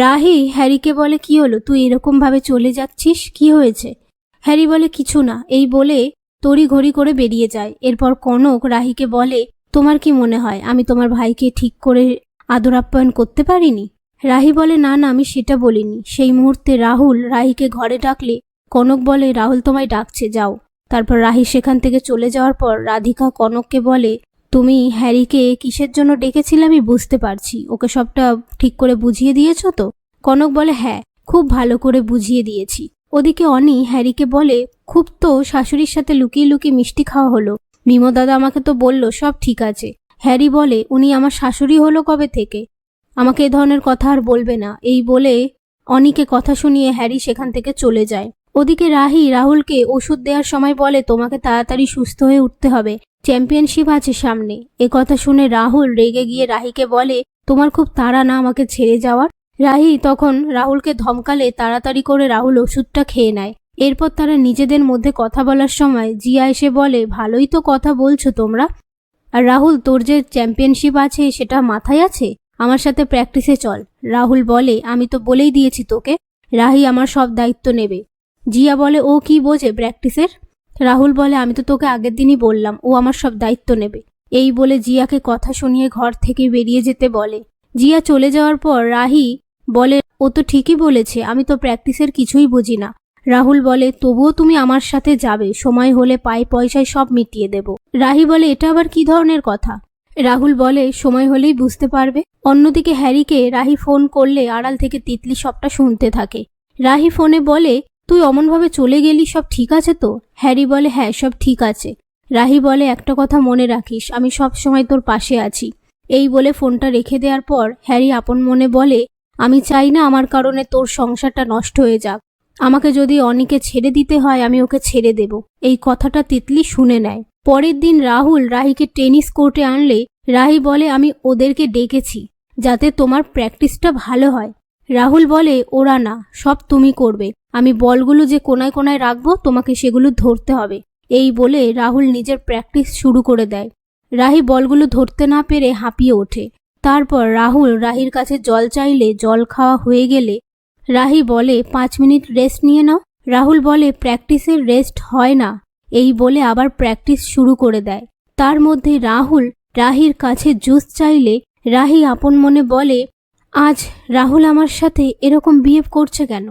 রাহি হ্যারিকে বলে, কি হলো, তুই এরকম ভাবে চলে যাচ্ছিস, কি হয়েছে? হ্যারি বলে, কিছু না, এই বলে তড়িঘড়ি করে বেরিয়ে যায়। এরপর কনক রাহিকে বলে, তোমার কি মনে হয় আমি তোমার ভাইকে ঠিক করে আদর আপ্যায়ন করতে পারিনি? রাহি বলে, না না, আমি সেটা বলিনি। সেই মুহূর্তে রাহুল রাহিকে ঘরে ডাকলে কনক বলে, রাহুল তোমায় ডাকছে, যাও। তারপর রাহি সেখান থেকে চলে যাওয়ার পর রাধিকা কনককে বলে, তুমি হ্যারিকে কিসের জন্য ডেকেছিলে আমি বুঝতে পারছি, ওকে সবটা ঠিক করে বুঝিয়ে দিয়েছো তো? কনক বলে, হ্যাঁ, খুব ভালো করে বুঝিয়ে দিয়েছি। ওদিকে অনি হ্যারিকে বলে, খুব তো শাশুড়ির সাথে লুকিয়ে লুকিয়ে মিষ্টি খাওয়া হলো, মিমো দাদা আমাকে তো বলল সব ঠিক আছে। হ্যারি বলে, উনি আমার শাশুড়ি হলো কবে থেকে? আমাকে এ ধরনের কথা আর বলবে না। এই বলে অনিকে কথা শুনিয়ে হ্যারি সেখান থেকে চলে যায়। ওদিকে রাহি রাহুলকে ওষুধ দেওয়ার সময় বলে, তোমাকে তাড়াতাড়ি সুস্থ হয়ে উঠতে হবে, চ্যাম্পিয়নশিপ আছে সামনে। এ কথা শুনে রাহুল রেগে গিয়ে রাহিকে বলে, তোমার খুব তাড়া না আমাকে ছেড়ে যাওয়ার? রাহি তখন রাহুলকে ধমকালে তাড়াতাড়ি করে রাহুল ওষুধটা খেয়ে নেয়। এরপর তারা নিজেদের মধ্যে কথা বলার সময় জিয়া এসে বলে, ভালোই তো কথা বলছো তোমরা। আর রাহুল, তোর যে চ্যাম্পিয়নশিপ আছে সেটা মাথায় আছে? আমার সাথে প্র্যাকটিসে চল। রাহুল বলে, আমি তো বলেই দিয়েছি তোকে, রাহি আমার সব দায়িত্ব নেবে। জিয়া বলে, ও কি বোঝে প্র্যাকটিসের? রাহুল বলে, আমি তো তোকে আগের দিনই বললাম ও আমার সব দায়িত্ব নেবে। এই বলে জিয়াকে কথা শুনিয়ে ঘর থেকে বেরিয়ে যেতে বলে। জিয়া চলে যাওয়ার পর রাহি বলে, ও তো ঠিকই বলেছে, আমি তো প্র্যাকটিসের কিছুই বুঝি না। রাহুল বলে, তবুও তুমি আমার সাথে যাবে, সময় হলে পায়ে পয়সায় সব মিটিয়ে দেব। রাহি বলে, এটা আবার কি ধরনের কথা? রাহুল বলে, সময় হলেই বুঝতে পারবে। অন্যদিকে হ্যারিকে রাহি ফোন করলে আড়াল থেকে তিতলি সবটা শুনতে থাকে। রাহি ফোনে বলে, তুই অমনভাবে চলে গেলি, সব ঠিক আছে তো? হ্যারি বলে, হ্যাঁ, সব ঠিক আছে। রাহি বলে, একটা কথা মনে রাখিস, আমি সব সময় তোর পাশে আছি। এই বলে ফোনটা রেখে দেওয়ার পর হ্যারি আপন মনে বলে, আমি চাই না আমার কারণে তোর সংসারটা নষ্ট হয়ে যাক। আমাকে যদি অনিকে ছেড়ে দিতে হয় আমি ওকে ছেড়ে দেব। এই কথাটা তিতলি শুনে নেয়। পরের দিন রাহুল রাহিকে টেনিস কোর্টে আনলে রাহি বলে, আমি ওদেরকে ডেকেছি যাতে তোমার প্র্যাকটিসটা ভালো হয়। রাহুল বলে, ওরা না, সব তুমি করবে। আমি বলগুলো যে কোনায় কোনায় রাখবো, তোমাকে সেগুলো ধরতে হবে। এই বলে রাহুল নিজের প্র্যাকটিস শুরু করে দেয়। রাহি বলগুলো ধরতে না পেরে হাঁপিয়ে ওঠে। তারপর রাহুল রাহির কাছে জল চাইলে জল খাওয়া হয়ে গেলে রাহি বলে, 5 মিনিট রেস্ট নিয়ে নাও। রাহুল বলে, প্র্যাকটিসের রেস্ট হয় না। এই বলে আবার প্র্যাকটিস শুরু করে দেয়। তার মধ্যে রাহুল রাহির কাছে জুস চাইলে রাহি আপন মনে বলে, আজ রাহুল আমার সাথে এরকম বিহেভ করছে কেন?